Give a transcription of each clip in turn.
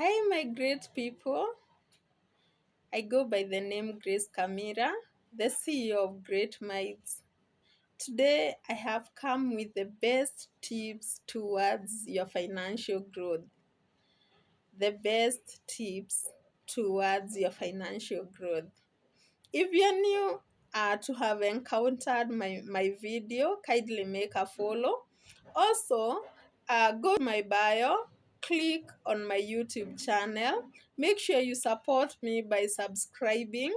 Hi, my great people. I go by the name Grace Kamira, the CEO of Great Minds. Today, I have come with the best tips towards your financial growth. The best tips towards your financial growth. If you're new to have encountered my video, kindly make a follow. Also, go to my bio, click on my YouTube channel. Make sure you support me by subscribing.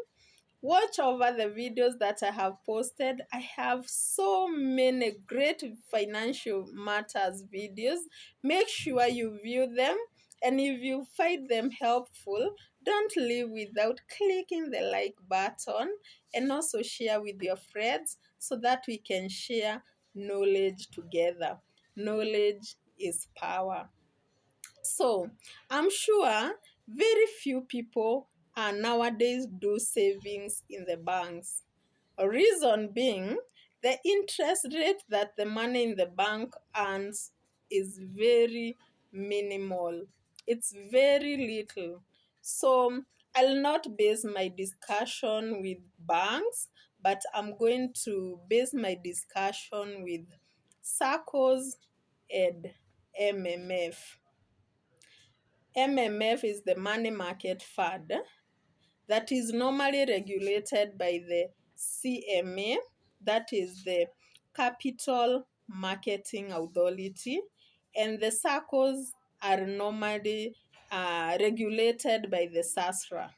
Watch over the videos that I have posted. I have so many great financial matters videos. Make sure you view them. And if you find them helpful, don't leave without clicking the like button and also share with your friends so that we can share knowledge together. Knowledge is power. So, I'm sure very few people nowadays do savings in the banks. A reason being, the interest rate that the money in the bank earns is very minimal. It's very little. So, I'll not base my discussion with banks, but I'm going to base my discussion with SACCOs and MMF. MMF is the money market fund that is normally regulated by the CMA, that is the Capital Marketing Authority, and the SACCOs are normally regulated by the SASRA.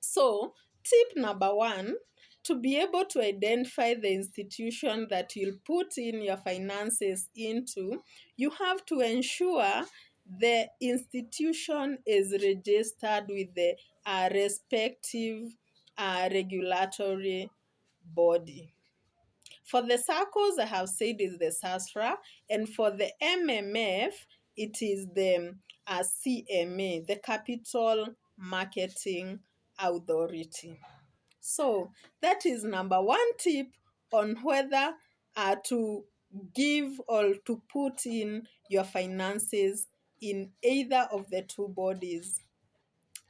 So, tip number one, to be able to identify the institution that you'll put in your finances into, you have to ensure the institution is registered with the respective regulatory body. For the SACCOs, I have said is the SASRA, and for the MMF, it is the CMA, the Capital Marketing Authority. So that is number one tip on whether to give or to put in your finances in either of the two bodies.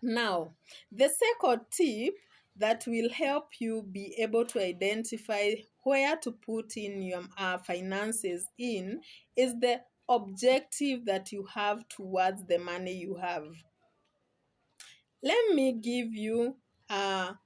Now, the second tip that will help you be able to identify where to put in your finances in is the objective that you have towards the money you have. Let me give you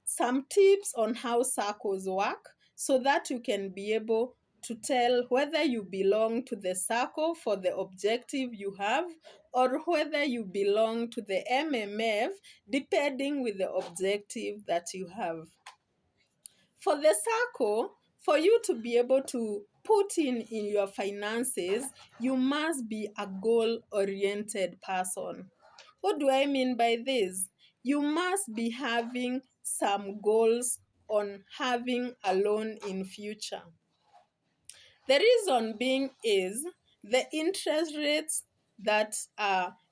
some tips on how SACCOs work so that you can be able to tell whether you belong to the SACCO for the objective you have or whether you belong to the MMF depending with the objective that you have. For the SACCO, for you to be able to put in your finances, you must be a goal-oriented person. What do I mean by this? You must be having some goals on having a loan in future. The reason being is the interest rates that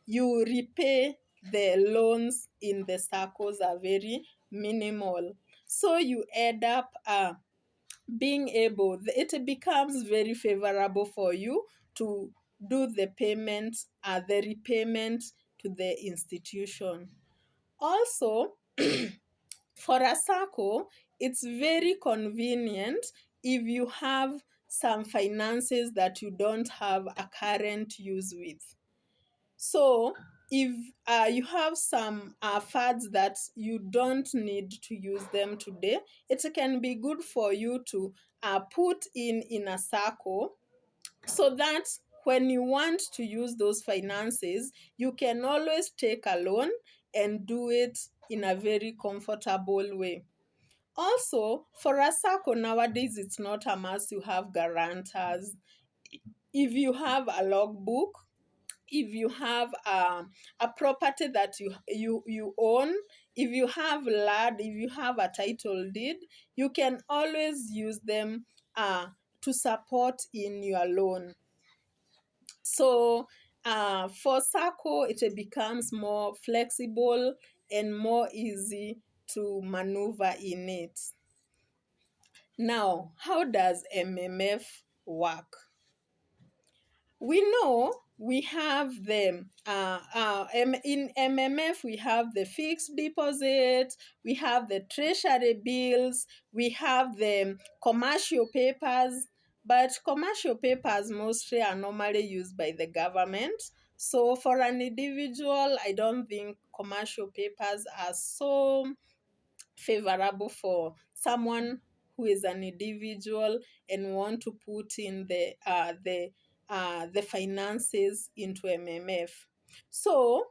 you repay the loans in the SACCOs are very minimal. So you end up being able, it becomes very favorable for you to do the payment, the repayment to the institution. Also, for a SACCO, it's very convenient if you have some finances that you don't have a current use with. So, if you have some funds that you don't need to use them today, it can be good for you to put in a SACCO so that when you want to use those finances, you can always take a loan and do it in a very comfortable way. Also, for a SACCO nowadays, it's not a must you have guarantors. If you have a logbook, if you have a property that you own, if you have land, if you have a title deed, you can always use them to support in your loan. So for SACCO, it becomes more flexible and more easy to maneuver in it. Now, how does MMF work? We know we have the in MMF we have the fixed deposit, we have the treasury bills, we have the commercial papers, but commercial papers mostly are normally used by the government. So for an individual, I don't think commercial papers are so favorable for someone who is an individual and want to put in the finances into MMF. So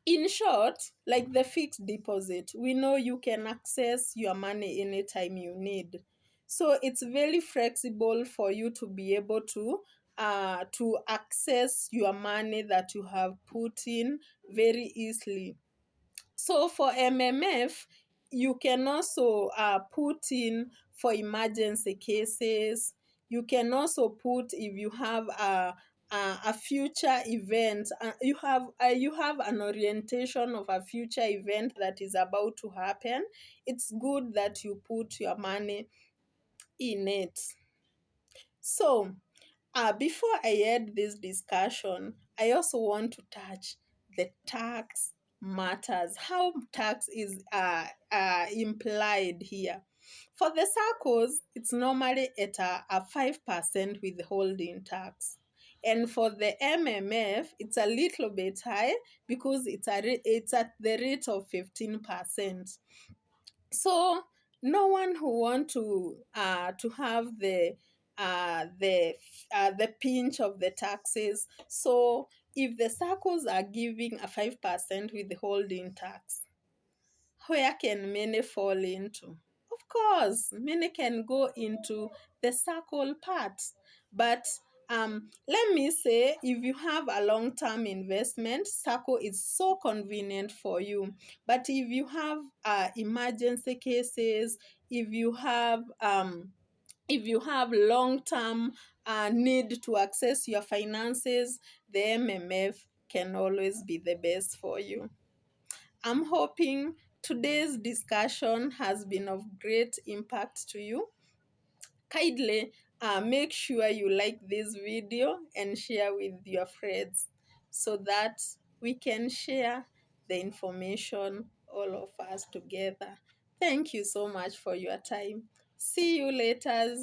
in short, like the fixed deposit, we know you can access your money anytime you need. So it's very flexible for you to be able to access your money that you have put in very easily. So for MMF, you can also put in for emergency cases. You can also put if you have a future event. You have an orientation of a future event that is about to happen. It's good that you put your money in it. So before I end this discussion, I also want to touch the tax matters, how tax is implied here. For the SACCOs, it's normally at a 5% withholding tax. And for the MMF, it's a little bit high because it's at the rate of 15%. So no one who want to have the pinch of the taxes. So if the circles are giving a 5% withholding tax, where can many fall into? Of course, many can go into the circle part. But let me say, if you have a long term investment, circle is so convenient for you. But if you have emergency cases, if you have long term need to access your finances, the MMF can always be the best for you. I'm hoping today's discussion has been of great impact to you. Kindly make sure you like this video and share with your friends so that we can share the information, all of us together. Thank you so much for your time. See you later.